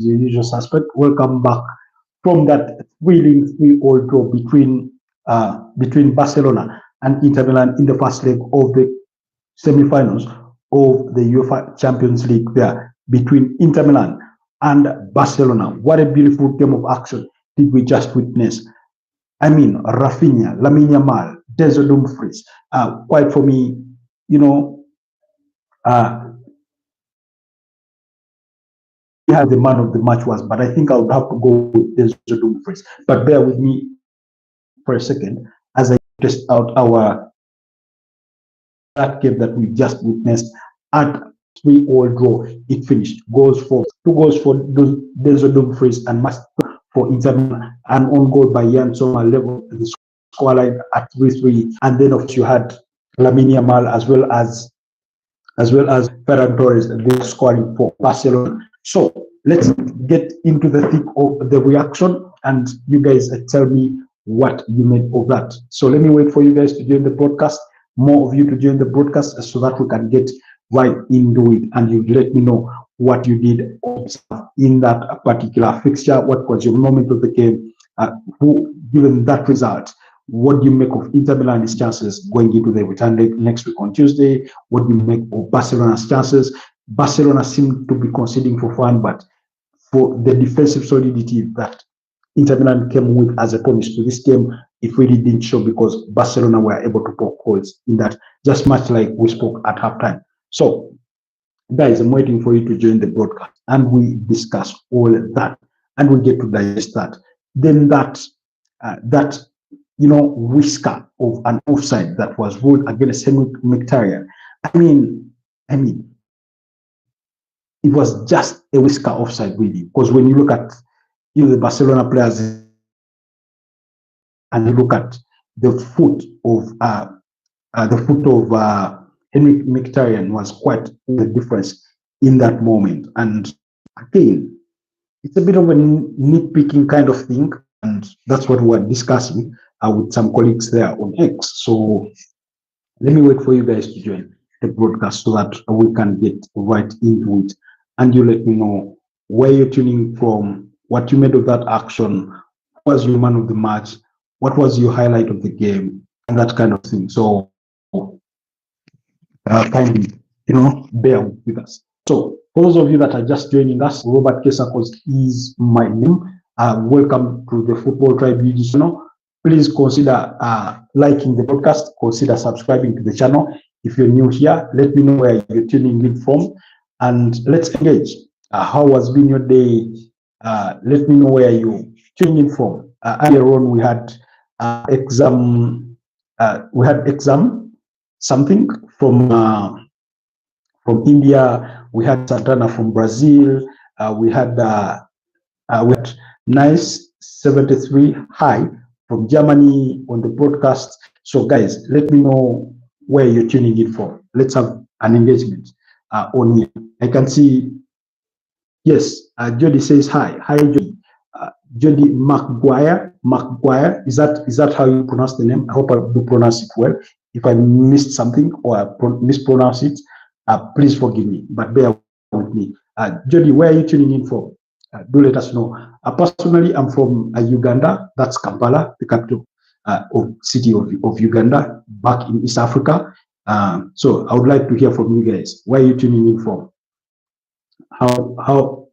the usual suspect. Welcome back from that thrilling 3-all draw between Barcelona and Inter Milan in the first leg of the semi-finals of the UEFA Champions League there between Inter Milan and Barcelona. What a beautiful game of action did we just witness. I mean, Rafinha, Lamine Yamal, Denzel Dumfries. Quite for me, how the man of the match was, but I think I would have to go with Denzel Dumfries. But bear with me for a second as I test out that game that we just witnessed at 3-all draw. It finished two goals for Denzel Dumfries and for Inter Milan, and on goal by Jan Sommer level the scoreline at 3-3. And then of course you had Lamine Yamal as well as Ferran Torres, the scoring for Barcelona. So let's get into the thick of the reaction, and you guys tell me what you made of that. So let me wait for you guys to join the broadcast, more of you to join the broadcast, so that we can get right into it, and you let me know what you did in that particular fixture. What was your moment of the game? Given that result, what do you make of Inter Milan's chances going into the return leg next week on Tuesday? What do you make of Barcelona's chances? Barcelona seemed to be conceding for fun, but for the defensive solidity that Inter Milan came with as a promise to this game, it really didn't show, because Barcelona were able to poke holes in that, just much like we spoke at halftime. So, guys, I'm waiting for you to join the broadcast, and we discuss all that, and we get to digest that. Then that whisker of an offside that was ruled against Henrik Mkhitaryan. I mean, it was just a whisker offside, really, because when you look at the Barcelona players and you look at the foot of Henrik Mkhitaryan was quite the difference in that moment. And again, it's a bit of a nitpicking kind of thing, and that's what we're discussing with some colleagues there on X. So let me wait for you guys to join the broadcast so that we can get right into it, and you let me know where you're tuning from, what you made of that action, what was your man of the match, what was your highlight of the game, and that kind of thing. So kindly, bear with us. So for those of you that are just joining us, Robert Kesakos is my name. Welcome to the Football Tribe YouTube channel. Please consider liking the podcast, consider subscribing to the channel. If you're new here, let me know where you're tuning in from, and let's engage. How has been your day? Let me know where you're tuning in from. Earlier on, we had exam something from India. We had Santana from Brazil. We had nice 73 high from Germany on the broadcast. So guys, let me know where you're tuning in from. Let's have an engagement on here. I can see, yes, Jody says hi. Hi, Jody. Jody McGuire. Is that how you pronounce the name? I hope I do pronounce it well. If I missed something or I mispronounced it, please forgive me, but bear with me. Jody, where are you tuning in from? Do let us know. Personally, I'm from Uganda. That's Kampala, the capital city of Uganda, back in East Africa. So I would like to hear from you guys. Where are you tuning in from? How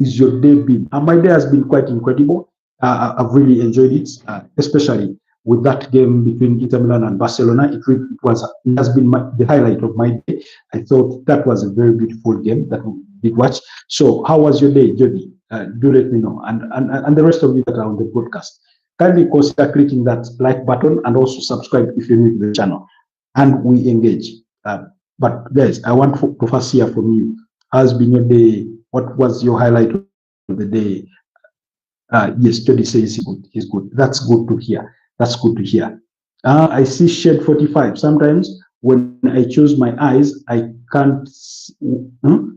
is your day been? My day has been quite incredible. I've really enjoyed it, especially with that game between Inter Milan and Barcelona. It has been the highlight of my day. I thought that was a very beautiful game that we did watch. So how was your day, Jody? Do let me know. And the rest of you that are on the broadcast, kindly consider clicking that like button and also subscribe if you're new to the channel, and we engage. But guys, I want to first hear from you. How's been your day? What was your highlight of the day? Yes, Jody says he's good. That's good to hear. That's good to hear. I see shade 45. Sometimes when I choose my eyes, I can't.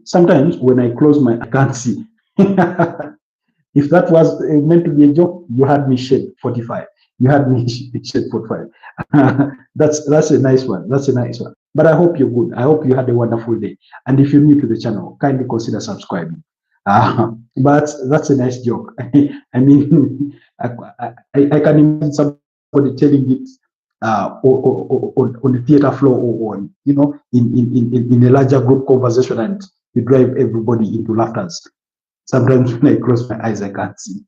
Sometimes when I close my, I can't see. If that was meant to be a joke, you had me shade 45. You had me shade 45. That's a nice one. That's a nice one. But I hope you're good. I hope you had a wonderful day. And if you're new to the channel, kindly consider subscribing. But that's a nice joke. I mean, I can imagine somebody telling it on the theater floor or on, in a larger group conversation, and you drive everybody into laughter. Sometimes when I close my eyes, I can't see.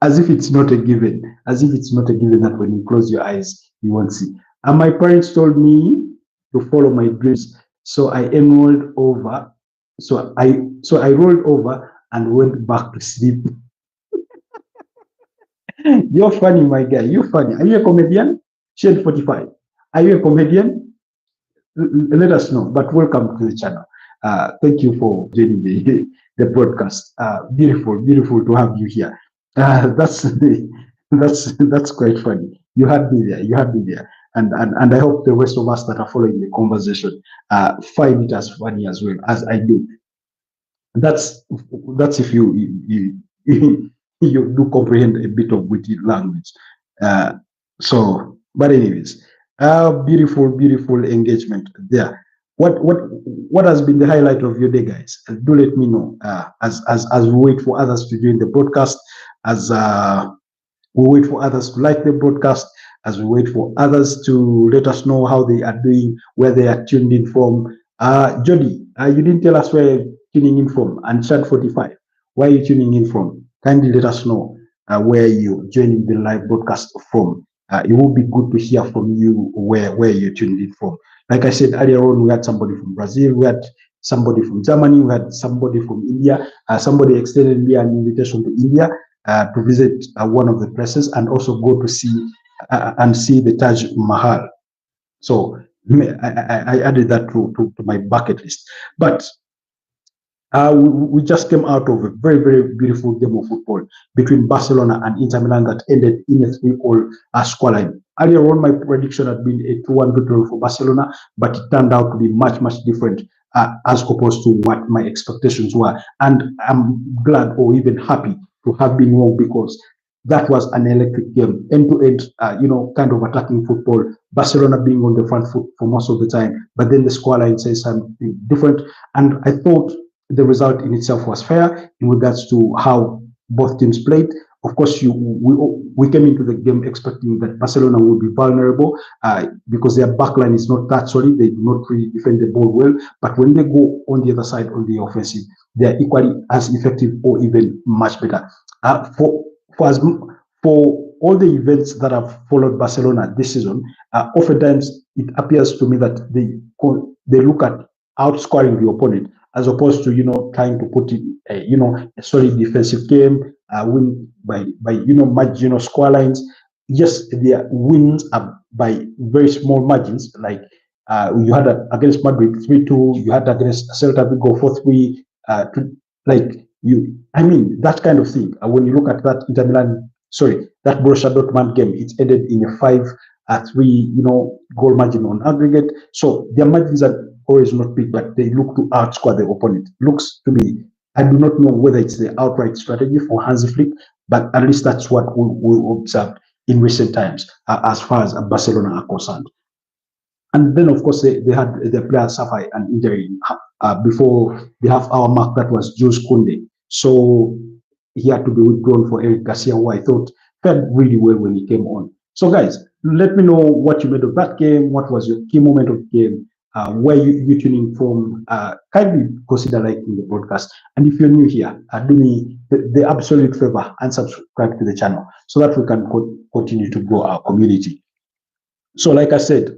As if it's not a given, as if it's not a given that when you close your eyes, you won't see. And my parents told me to follow my dreams. So I enrolled over. So I rolled over and went back to sleep. You're funny, my guy. You're funny. Are you a comedian? Shade 45. Are you a comedian? Let us know. But welcome to the channel. Thank you for joining the broadcast. Beautiful, beautiful to have you here. That's quite funny. You had me there. You had me there. And I hope the rest of us that are following the conversation find it as funny as well as I do. That's if you you do comprehend a bit of witty language. But anyways, beautiful, beautiful engagement there. What has been the highlight of your day, guys? Do let me know as we wait for others to join the broadcast, as we wait for others to like the broadcast, as we wait for others to let us know how they are doing, where they are tuned in from. Jody, you didn't tell us where you're tuning in from, and Chad 45, where are you tuning in from? Kindly let us know where you're joining the live broadcast from. It will be good to hear from you where you're tuned in from. Like I said earlier on, we had somebody from Brazil, we had somebody from Germany, we had somebody from India. Somebody extended me an invitation to India to visit one of the places and also go to see the Taj Mahal. So I added that to my bucket list. But we just came out of a very, very beautiful game of football between Barcelona and Inter Milan that ended in a 3-all scoreline. Earlier on, my prediction had been a 2-1 victory for Barcelona, but it turned out to be much, much different as opposed to what my expectations were. And I'm glad or even happy to have been wrong, because that was an electric game, end-to-end, kind of attacking football. Barcelona being on the front foot for most of the time, but then the scoreline says something different. And I thought the result in itself was fair in regards to how both teams played. Of course, we came into the game expecting that Barcelona would be vulnerable because their backline is not that solid. They do not really defend the ball well. But when they go on the other side on the offensive, they are equally as effective or even much better. For all the events that have followed Barcelona this season, oftentimes it appears to me that they look at outscoring the opponent as opposed to trying to put in a solid defensive game, win by marginal score lines. Yes, their wins are by very small margins. Like you had against Madrid 3-2, you had against Celta Vigo 4-3. I mean, that kind of thing. When you look at that that Borussia Dortmund game, it ended in a 5-3 goal margin on aggregate. So their margins are always not big, but they look to outscore the opponent. Looks to me, I do not know whether it's the outright strategy for Hansi Flick, but at least that's what we observed in recent times as far as Barcelona are concerned. And then, of course, they had their player suffer an injury before the half-hour mark. That was Jules Koundé. So he had to be withdrawn for Eric Garcia, who I thought fared really well when he came on. So, guys, let me know what you made of that game. What was your key moment of the game? Where you tuning from? Kindly consider liking the broadcast. And if you're new here, do me the absolute favor and subscribe to the channel so that we can continue to grow our community. So, like I said,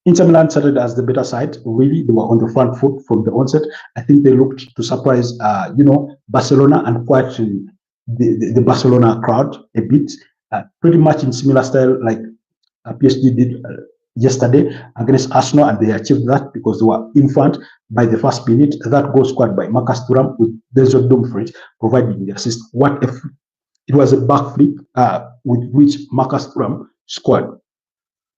Inter Milan started as the better side. Really, they were on the front foot from the onset. I think they looked to surprise, Barcelona and quite the Barcelona crowd a bit. Pretty much in similar style like PSG did yesterday against Arsenal, and they achieved that because they were in front by the first minute. That goal scored by Marcus Thuram with Denzel Dumfries providing the assist. What if it was a backflip with which Marcus Thuram scored,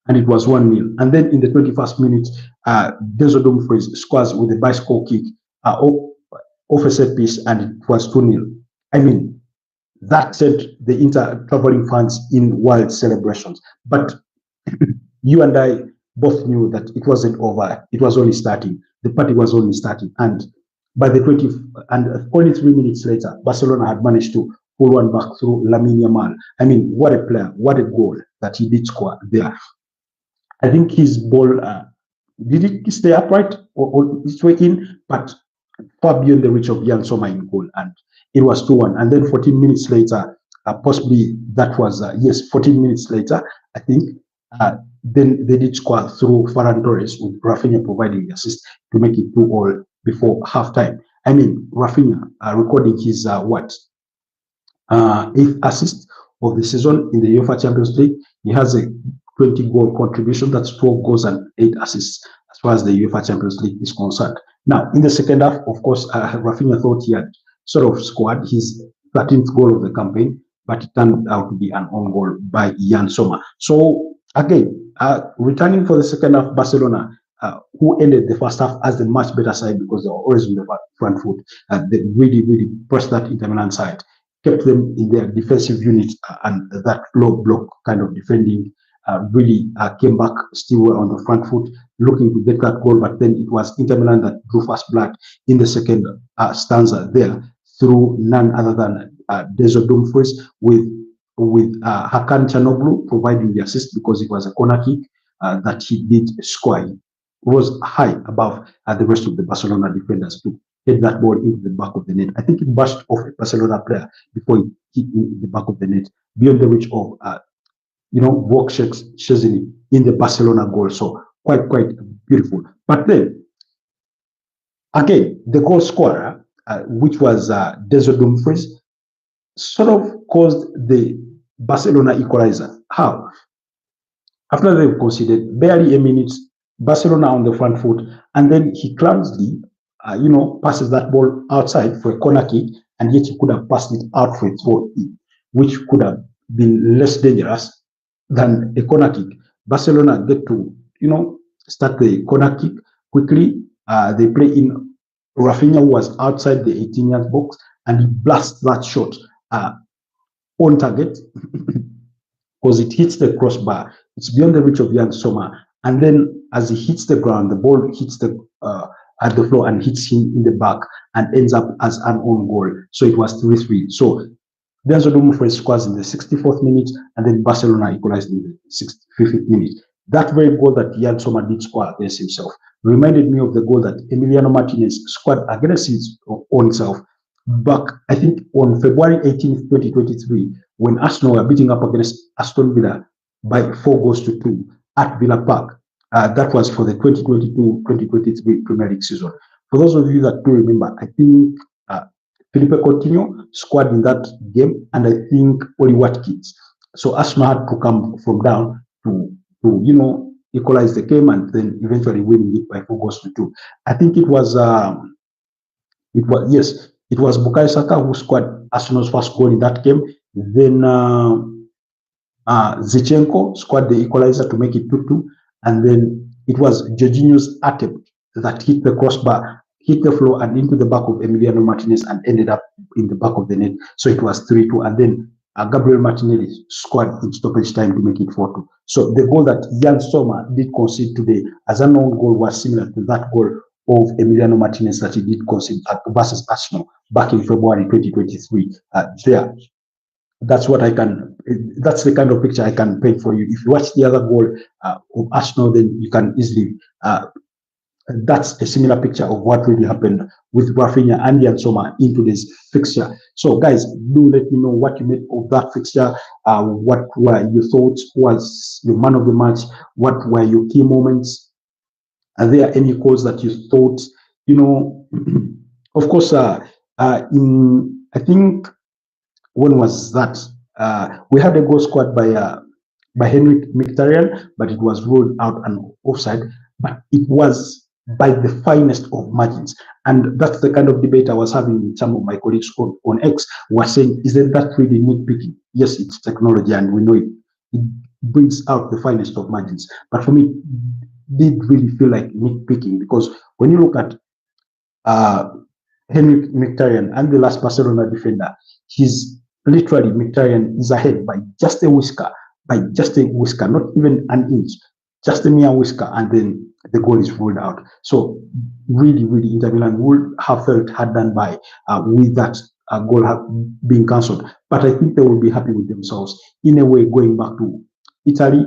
and it was 1-0. And then in the 21st minute, Denzel Dumfries scores with a bicycle kick off a set piece, and it was 2-0. I mean, that sent the Inter traveling fans in wild celebrations. But you and I both knew that it wasn't over. It was only starting. The party was only starting. And by the 20th, and only 3 minutes later, Barcelona had managed to pull one back through Lamine Yamal. I mean, what a player, what a goal that he did score there. I think his ball, did it stay upright or its way in, but far beyond the reach of Jan Sommer in goal. And it was 2-1. And then 14 minutes later, possibly that was, yes, 14 minutes later, I think, then they did score through Ferran Torres, with Rafinha providing the assist to make it 2-2 before halftime. I mean, Rafinha recording his, eighth assist of the season in the UEFA Champions League. He has a 20-goal contribution. That's 12 goals and 8 assists as far as the UEFA Champions League is concerned. Now, in the second half, of course, Rafinha thought he had sort of scored his 13th goal of the campaign, but it turned out to be an own goal by Jan Sommer. So, again, returning for the second half, Barcelona, who ended the first half as the much better side because they were always on the front foot. They really, really pressed that Inter Milan side, kept them in their defensive unit, and that low block kind of defending really came back still on the front foot, looking to get that goal. But then it was Inter Milan that drew first blood in the second stanza there through none other than Desiree Dumfries, with Hakan Çalhanoğlu providing the assist because it was a corner kick that he did score. It was high above the rest of the Barcelona defenders to hit that ball into the back of the net. I think it bashed off a Barcelona player before it hit in the back of the net, beyond the reach of Walk Szczesny in the Barcelona goal. So quite beautiful. But then again, the goal scorer, which was Desiree Dumfries, sort of caused the Barcelona equalizer. How? After they've conceded barely a minute, Barcelona on the front foot, and then he clumsily, passes that ball outside for a corner kick, and yet he could have passed it out for a throw in, which could have been less dangerous than a corner kick. Barcelona get to, start the corner kick quickly. They play in Rafinha, who was outside the 18-yard box, and he blasts that shot on target because it hits the crossbar. It's beyond the reach of Jan Sommer. And then as he hits the ground, the ball hits at the floor and hits him in the back and ends up as an own goal. So it was 3-3. So Desiree Dumfries scores in the 64th minute, and then Barcelona equalized in the 65th minute. That very goal that Jan Sommer did score against himself reminded me of the goal that Emiliano Martinez scored against his own self back, I think, on February 18th, 2023, when Arsenal were beating up against Aston Villa by 4-2 at Villa Park. That was for the 2022-2023 Premier League season. For those of you that do remember, I think Felipe Coutinho scored in that game, and I think Oli Watkins. So Arsenal had to come from down to equalize the game, and then eventually winning it by 4-2. I think it was Bukayo Saka who scored Arsenal's first goal in that game. Then Zinchenko scored the equalizer to make it 2-2, and then it was Jorginho's attempt that hit the crossbar, hit the floor and into the back of Emiliano Martinez and ended up in the back of the net. So it was 3-2, and then Gabriel Martinelli scored in stoppage time to make it 4-2. So the goal that Jan Sommer did concede today as an own goal was similar to that goal of Emiliano Martinez that he did concede versus Arsenal back in February 2023. That's the kind of picture I can paint for you. If you watch the other goal of Arsenal, then you can easily, that's a similar picture of what really happened with Rafinha and Jan Sommer in today's fixture. So guys, do let me know what you made of that fixture. What were your thoughts? Who was your man of the match? What were your key moments? Are there any calls that you thought, of course, I think, when was that? We had a goal scored by Henrik Mkhitaryan, but it was ruled out and offside. But it was by the finest of margins, and that's the kind of debate I was having with some of my colleagues on X. Was saying, isn't that really nitpicking? Yes, it's technology, and we know it. It brings out the finest of margins. But for me, it did really feel like nitpicking, because when you look at Henrik Mkhitaryan and the last Barcelona defender, he's literally, Mkhitaryan is ahead by just a whisker, not even an inch. just a mere whisker, and then the goal is ruled out. So really, really, Inter Milan would have felt hard done by with that goal being cancelled. But I think they will be happy with themselves in a way, going back to Italy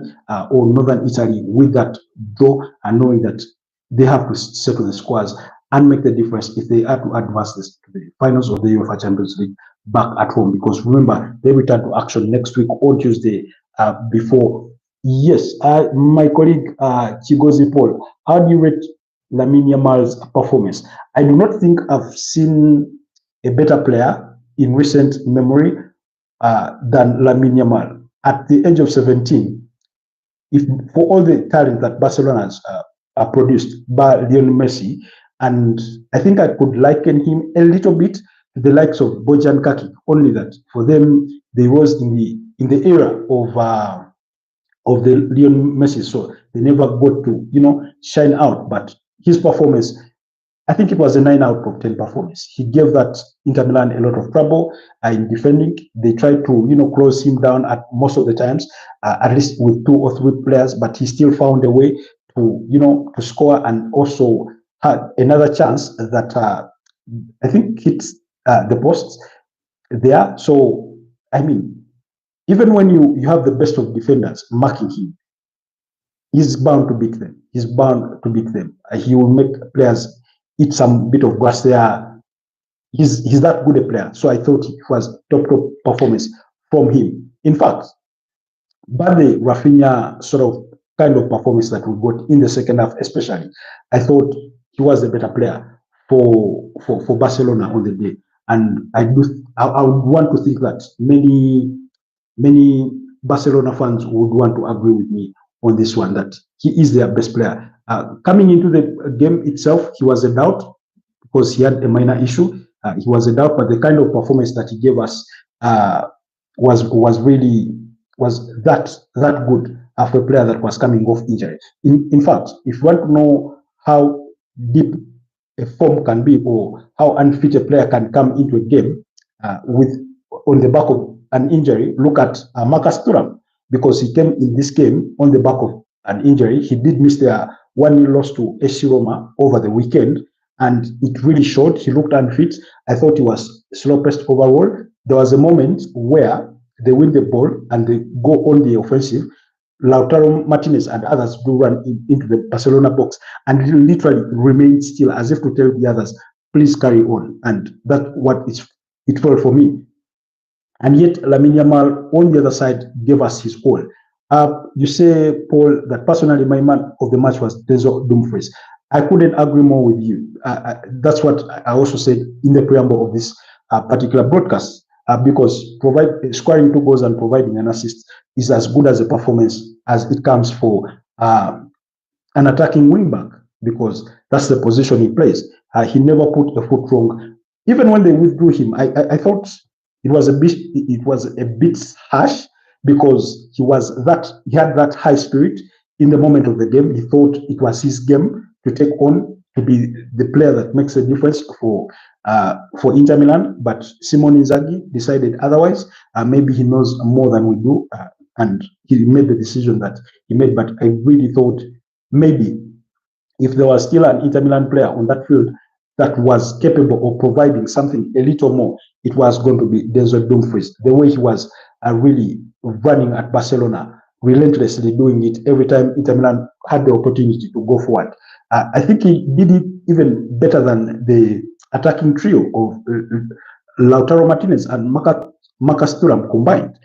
or Northern Italy with that draw, and knowing that they have to settle the scores and make the difference if they are to advance this to the finals of the UEFA Champions League back at home. Because remember, they return to action next week on Tuesday before. Yes, my colleague Chigozi Paul, how do you rate Lamine Yamal's performance? I do not think I've seen a better player in recent memory than Lamine Yamal. At the age of 17, if for all the talent that Barcelona has produced by Lionel Messi, and I think I could liken him a little bit to the likes of Bojan Kaki, only that for them they was in the era of the Lionel Messi, so they never got to shine out. But his performance, I think it was a 9 out of 10 performance. He gave that Inter Milan a lot of trouble in defending. They tried to close him down at most of the times, at least with 2 or 3 players, but he still found a way to score, and also had another chance that I think hit the posts there. So I mean, even when you have the best of defenders marking him, he's bound to beat them. He's bound to beat them. He will make players eat some bit of grass there. He's that good a player. So I thought it was top performance from him. In fact, but the Rafinha sort of kind of performance that we got in the second half, especially, I thought he was a better player for Barcelona on the day. And I would want to think that many Barcelona fans would want to agree with me on this one, that he is their best player. Coming into the game itself, he was a doubt because he had a minor issue. He was a doubt, but the kind of performance that he gave us was that good after a player that was coming off injury. In fact, if you want to know how deep a form can be, or how unfit a player can come into a game on the back of an injury, look at Marcus Thuram, because he came in this game on the back of an injury. He did miss their 1-0 loss to AC Roma over the weekend, and it really showed. He looked unfit. I thought he was slow-paced overall. There was a moment where they win the ball and they go on the offensive. Lautaro Martinez and others do run into the Barcelona box, and he literally remained still as if to tell the others, please carry on. And that's what it felt for me. And yet Lamine Yamal on the other side gave us his all. You say, Paul, that personally my man of the match was Denzel Dumfries. I couldn't agree more with you. That's what I also said in the preamble of this particular broadcast, because scoring 2 goals and providing an assist is as good as a performance as it comes for an attacking wingback, because that's the position he plays. He never put a foot wrong. Even when they withdrew him, I thought it was a bit harsh, because he had that high spirit in the moment of the game. He thought it was his game to take on, to be the player that makes a difference for Inter Milan. But Simone Inzaghi decided otherwise. Maybe he knows more than we do, and he made the decision that he made. But I really thought maybe if there was still an Inter Milan player on that field that was capable of providing something a little more, it was going to be Denzel Dumfries. The way he was really running at Barcelona, relentlessly doing it every time Inter Milan had the opportunity to go forward. I think he did it even better than the attacking trio of Lautaro Martinez and Marcus Thuram combined.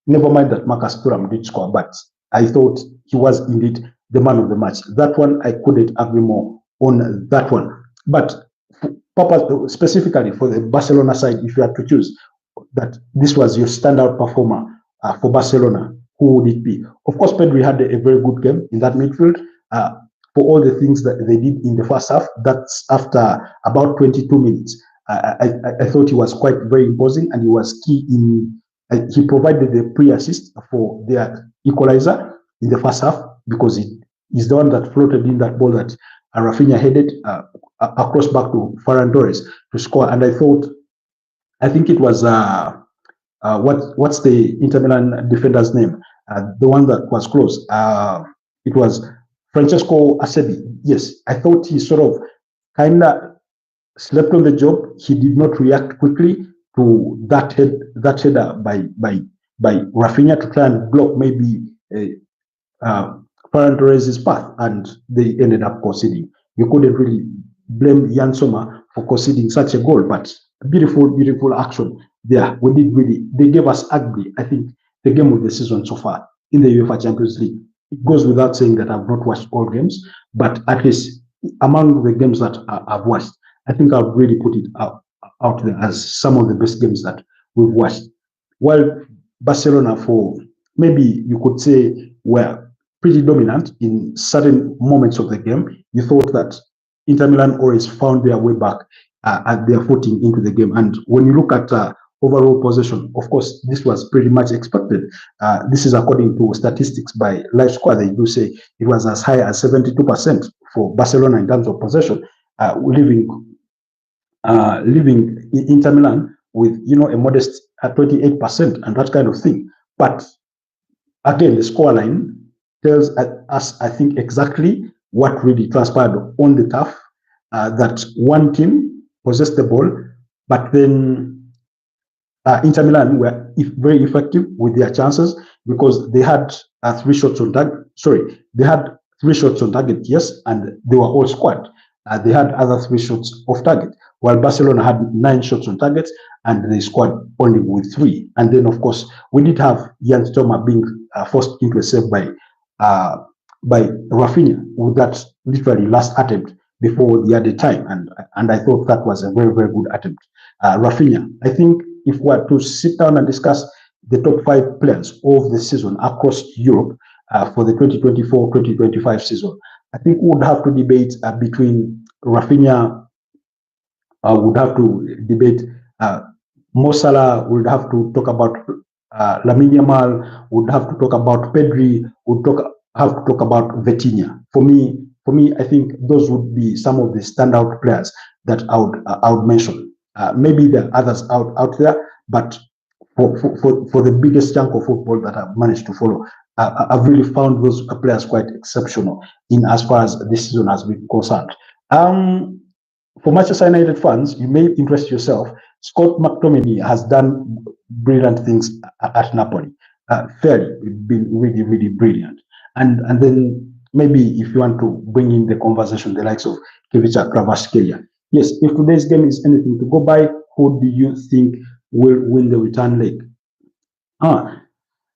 Never mind that Marcus Thuram did score, but I thought he was indeed the man of the match. That one, I couldn't agree more on that one. But specifically for the Barcelona side, if you had to choose that this was your standout performer for Barcelona, who would it be? Of course, Pedri had a very good game in that midfield. For all the things that they did in the first half, that's after about 22 minutes. I thought he was quite very imposing, and he was key in. He provided the pre-assist for their equalizer in the first half, because he's the one that floated in that ball that Rafinha headed across back to Ferran Torres to score. And I think it was what's the Inter Milan defender's name? The one that was close. it was Francesco Acerbi. Yes, I thought he sort of kind of slept on the job. He did not react quickly to that header by Rafinha to try and block maybe Ferran Torres' path, and they ended up conceding. You couldn't really blame Jan Sommer for conceding such a goal, but beautiful action there. We did really, they gave us ugly, I think, the game of the season so far in the UEFA Champions League. It goes without saying that I've not watched all games, but at least among the games that I've watched, I think I've really put it out there as some of the best games that we've watched. While Barcelona, for maybe you could say, were pretty dominant in certain moments of the game, you thought that Inter Milan always found their way back at their footing into the game. And when you look at overall possession, of course, this was pretty much expected. This is according to statistics by Live Squad. They do say it was as high as 72% for Barcelona in terms of possession, leaving Inter Milan with a modest 28% and that kind of thing. But again, the scoreline tells us, I think, exactly what really transpired on the turf. That one team possessed the ball, but then Inter Milan were very effective with their chances because they had 3 shots on target. Sorry, they had 3 shots on target, yes, and they were all squad. They had other 3 shots off target, while Barcelona had 9 shots on target and they scored only with 3. And then, of course, we did have Jan Sommer being forced into a save by Rafinha with that literally last attempt before the added time, and I thought that was a very good attempt. Rafinha, I think if we were to sit down and discuss the top 5 players of the season across Europe for the 2024-2025 season, I think we would have to debate between Rafinha, would have to debate Mo Salah, would have to talk about Lamine Yamal, would have to talk about Pedri, would have to talk about Vitinha. For me, I think those would be some of the standout players that I would mention. Maybe there are others out there, but for the biggest chunk of football that I've managed to follow, I've really found those players quite exceptional in as far as this season has been concerned. For Manchester United fans, you may interest yourself. Scott McTominay has done brilliant things at Napoli. Fairly, been really brilliant. And then maybe if you want to bring in the conversation, the likes of Kvicha Kvaratskhelia. Yes, if today's game is anything to go by, who do you think will win the return leg?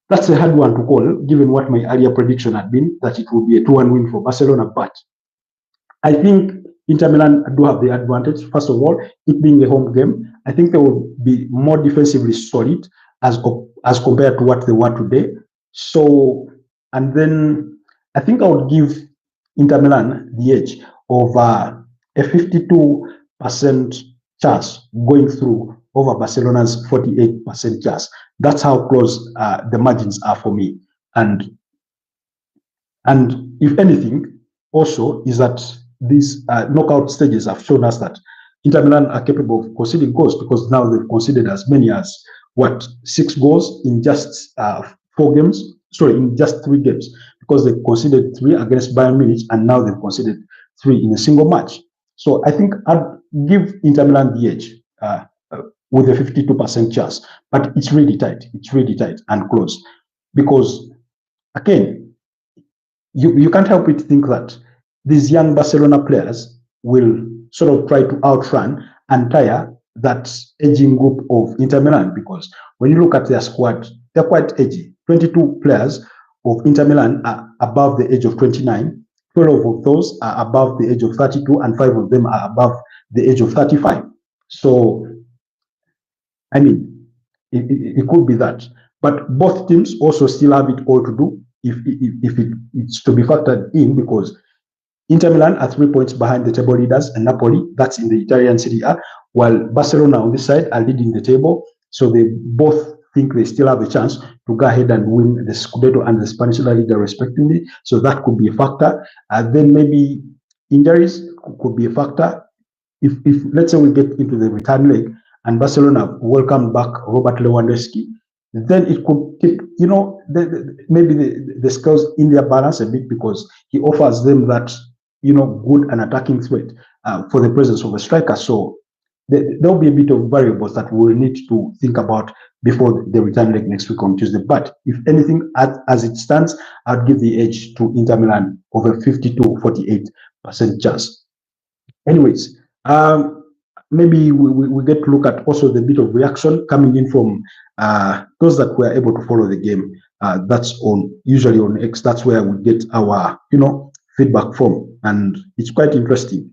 That's a hard one to call, given what my earlier prediction had been, that it will be a 2-1 win for Barcelona. But I think Inter Milan do have the advantage. First of all, it being a home game, I think they will be more defensively solid as compared to what they were today. So, and then I think I would give Inter Milan the edge of a 52% chance going through over Barcelona's 48% chance. That's how close the margins are for me. And if anything, also is that these knockout stages have shown us that Inter Milan are capable of conceding goals, because now they've conceded as many as 6 goals in just 4 games. Sorry, in just 3 games, because they conceded 3 against Bayern Munich, and now they've conceded 3 in a single match. So I think I'd give Inter Milan the edge with a 52% chance, but it's really tight. It's really tight and close, because again, you can't help but think that these young Barcelona players will sort of try to outrun and tire that aging group of Inter Milan, because when you look at their squad, they're quite edgy. 22 players of Inter Milan are above the age of 29. 12 of those are above the age of 32, and 5 of them are above the age of 35. So, I mean, it could be that. But both teams also still have it all to do if it's to be factored in, because Inter Milan are 3 points behind the table leaders and Napoli, that's in the Italian Serie A, while Barcelona on this side are leading the table. So they both think they still have a chance to go ahead and win the Scudetto and the Spanish La Liga respectively. So that could be a factor. Then maybe injuries could be a factor. If let's say we get into the return leg and Barcelona welcome back Robert Lewandowski, then it could keep, maybe the scales in their balance a bit, because he offers them that, good and attacking threat for the presence of a striker. So there'll be a bit of variables that we'll need to think about before the return leg next week on Tuesday. But if anything, as it stands, I'd give the edge to Inter Milan over 50 to 48% chance. Anyways, maybe we get to look at also the bit of reaction coming in from those that were able to follow the game. That's usually on X. That's where we get our feedback from, and it's quite interesting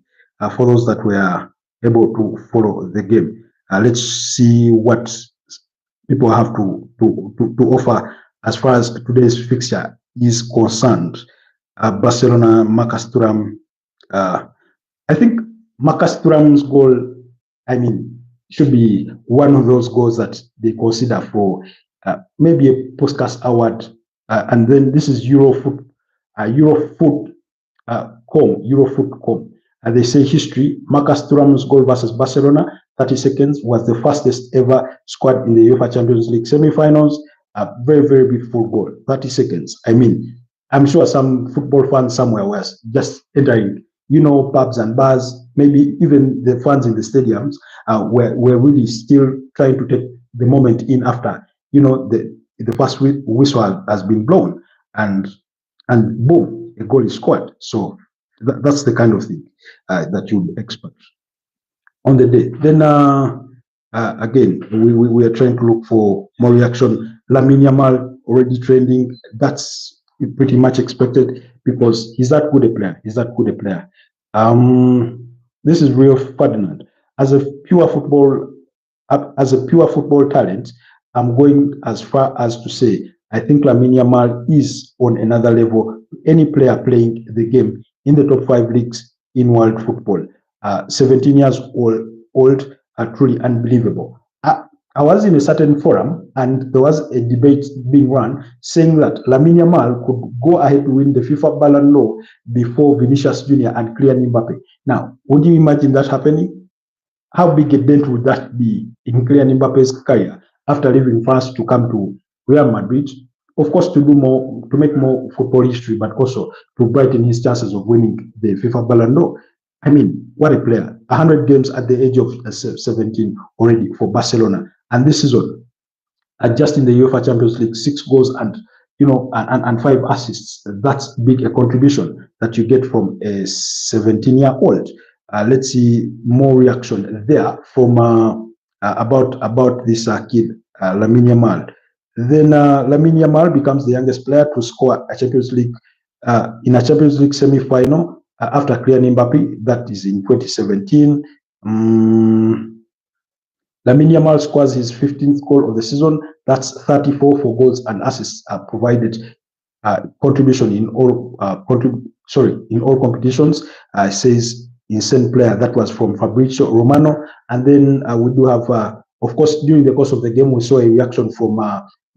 for those that were able to follow the game. Let's see what people have to offer as far as today's fixture is concerned. Barcelona, Marcus Thuram. I think Marcus Thuram's goal, should be one of those goals that they consider for maybe a Puskás award. And then this is Eurofoot.com. They say history. Marcus Thuram's goal versus Barcelona, 30 seconds, was the fastest ever scored in the UEFA Champions League semi-finals. A very, very beautiful goal, 30 seconds. I'm sure some football fans somewhere was just entering, pubs and bars, maybe even the fans in the stadiums were really still trying to take the moment in after, the first whistle has been blown, and boom, a goal is scored. So that's the kind of thing that you expect on the day. Then again, we are trying to look for more reaction. Lamine Yamal already trending. That's pretty much expected because he's that good a player. This is Rio Ferdinand. As a pure football talent, I'm going as far as to say I think Lamine Yamal is on another level. Any player playing the game in the top 5 leagues in world football. 17 years old, truly unbelievable. I was in a certain forum and there was a debate being run saying that Lamine Yamal could go ahead to win the FIFA Ballon d'Or before Vinicius Jr. and Kylian Mbappe. Now, would you imagine that happening? How big a dent would that be in Kylian Mbappe's career after leaving France to come to Real Madrid? Of course, to make more football history, but also to brighten his chances of winning the FIFA Ballon d'Or. What a player. 100 games at the age of 17 already for Barcelona. And this season, just in the UEFA Champions League, 6 goals and 5 assists. That's big a contribution that you get from a 17-year-old. Let's see more reaction there from about this kid, Lamine Yamal. Then Lamine Yamal becomes the youngest player to score a Champions League in a Champions League semi-final after Kylian Mbappe. That is in 2017. Lamine Yamal scores his 15th goal of the season. That's 34 for goals and assists provided. Contribution in all competitions. Says insane player. That was from Fabrizio Romano. And then we do have, of course, during the course of the game, we saw a reaction from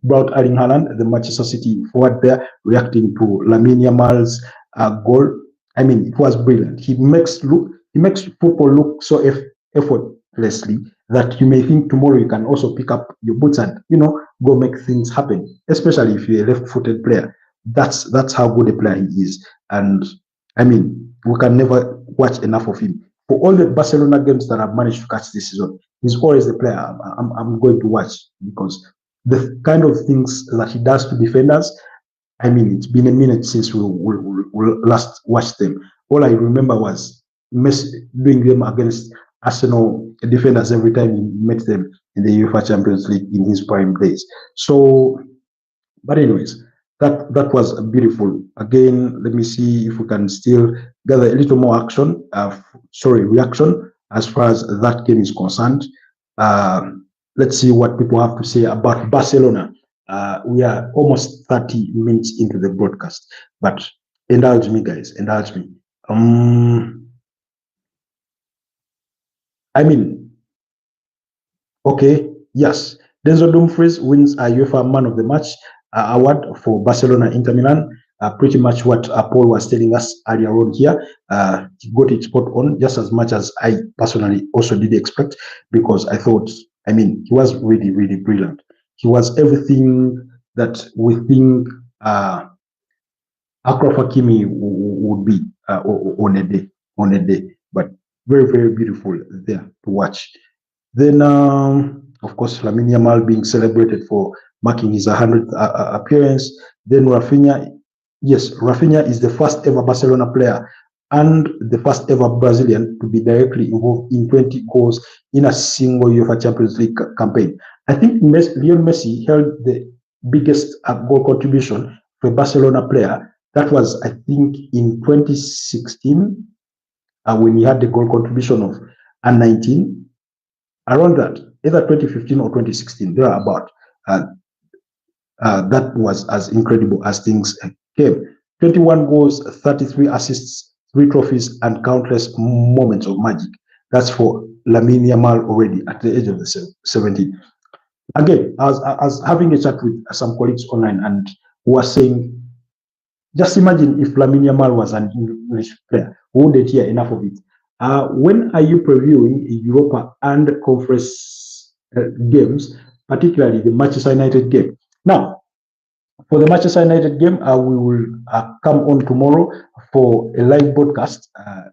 Braut Erling Haaland, the Manchester City forward there, reacting to Lamine Yamal's goal. It was brilliant. He makes football look so effortlessly that you may think tomorrow you can also pick up your boots and go make things happen, especially if you're a left-footed player. That's how good a player he is. And we can never watch enough of him. For all the Barcelona games that I've managed to catch this season, he's always the player I'm going to watch, because the kind of things that he does to defenders, it's been a minute since we last watched them. All I remember was Messi doing them against Arsenal defenders every time he met them in the UEFA Champions League in his prime days. So, but anyways, that was beautiful. Again, let me see if we can still gather a little more reaction as far as that game is concerned. Let's see what people have to say about Barcelona. We are almost 30 minutes into the broadcast, but indulge me, guys, indulge me. Okay, yes. Denzel Dumfries wins a UEFA Man of the Match award for Barcelona Inter Milan. Pretty much what Paul was telling us earlier on here. He got it spot on, just as much as I personally also did expect, because I thought, he was really, really brilliant. He was everything that we think Achraf Hakimi would be on a day. But very, very beautiful there to watch. Then, of course, Lamine Yamal being celebrated for marking his 100th appearance. Then Rafinha, yes, Rafinha is the first ever Barcelona player and the first ever Brazilian to be directly involved in 20 goals in a single UEFA Champions League campaign. I think Lionel Messi held the biggest goal contribution for a Barcelona player. That was, I think, in 2016 when he had the goal contribution of 19. Around that, either 2015 or 2016, there are about that was as incredible as things came. 21 goals, 33 assists, 3 trophies, and countless moments of magic. That's for Lamine Yamal already at the age of 17. Again, I was having a chat with some colleagues online and who were saying, just imagine if Lamine Yamal was an English player, who wouldn't hear enough of it. When are you previewing Europa and Conference games, particularly the Manchester United game? Now, for the Manchester United game, we will come on tomorrow for a live broadcast.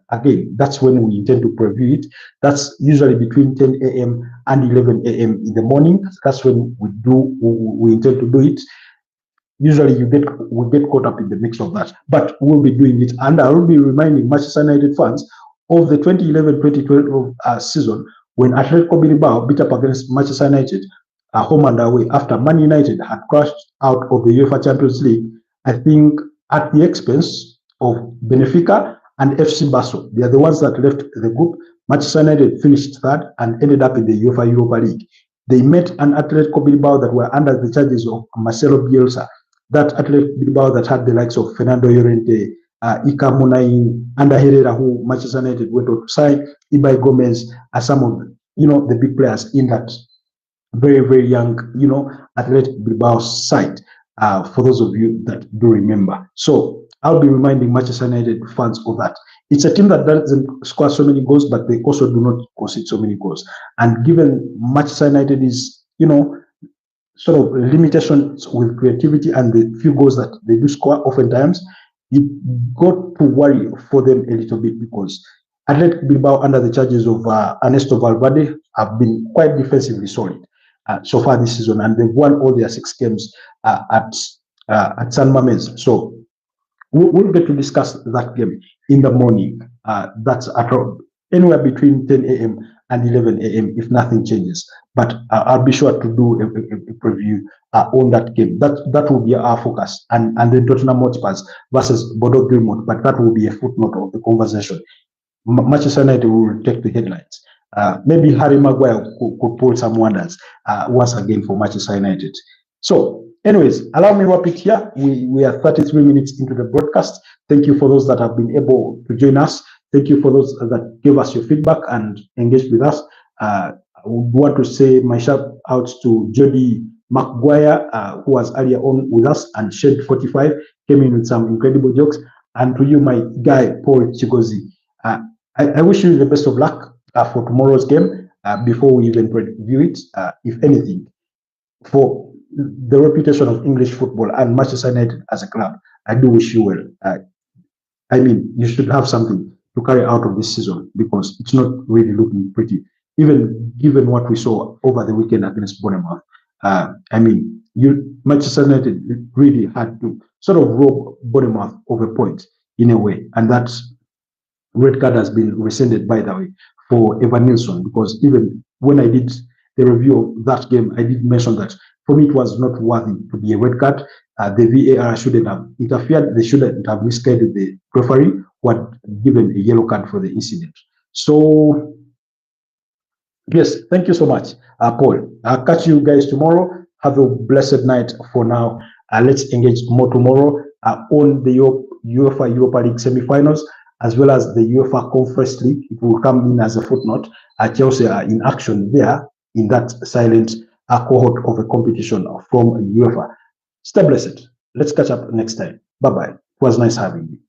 Again, that's when we intend to preview it. That's usually between 10 a.m. and 11 a.m. in the morning. That's when we intend to do it. Usually we get caught up in the mix of that, but we'll be doing it. And I will be reminding Manchester United fans of the 2011-2012 season when Atletico Bilbao beat up against Manchester United home and away after Man United had crashed out of the UEFA Champions League, I think at the expense of Benfica and FC Barcelona. They are the ones that left the group. Manchester United finished third and ended up in the UEFA Europa League. They met an Atletico Bilbao that were under the charges of Marcelo Bielsa. That Atletico Bilbao that had the likes of Fernando Llorente, Iker Muniain, Ander Herrera, who Manchester United went on to sign, Ibai Gomez, are some of the big players in that very, very young, Athletic Bilbao side, for those of you that do remember. So I'll be reminding Manchester United fans of that. It's a team that doesn't score so many goals, but they also do not concede so many goals. And given Manchester United is, sort of limitations with creativity and the few goals that they do score oftentimes, you got to worry for them a little bit because Athletic Bilbao, under the charges of Ernesto Valverde, have been quite defensively solid so far this season, and they've won all their 6 games at San Mamés. So we'll get to discuss that game in the morning. That's at anywhere between 10 a.m. and 11 a.m. if nothing changes. But I'll be sure to do a preview on that game. That will be our focus. And then Tottenham Hotspur versus Bodo Glimt, but that will be a footnote of the conversation. Manchester United will take the headlines. Maybe Harry Maguire could pull some wonders once again for Manchester United. So, anyways, allow me to wrap it here. We are 33 minutes into the broadcast. Thank you for those that have been able to join us. Thank you for those that gave us your feedback and engaged with us. I would want to say my shout out to Jody McGuire, who was earlier on with us, and Shed45 came in with some incredible jokes. And to you, my guy, Paul Chigozi. I wish you the best of luck for tomorrow's game before we even review it. If anything, for the reputation of English football and Manchester United as a club, I do wish you well. I mean, you should have something to carry out of this season because it's not really looking pretty, even given what we saw over the weekend against Bournemouth. I mean, Manchester United really had to sort of rob Bournemouth of a point in a way, and that red card has been rescinded, by the way, for Evan Nilsson, because even when I did the review of that game, I did mention that for me it was not worthy to be a red card. The VAR shouldn't have interfered. They shouldn't have misguided the referee who had given a yellow card for the incident. So, yes, thank you so much, Paul. I'll catch you guys tomorrow. Have a blessed night for now. Let's engage more tomorrow on the UEFA Europa League semi-finals, as well as the UEFA Conference League. It will come in as a footnote. Chelsea are in action there in that silent cohort of a competition from UEFA. Stay blessed. Let's catch up next time. Bye-bye. It was nice having you.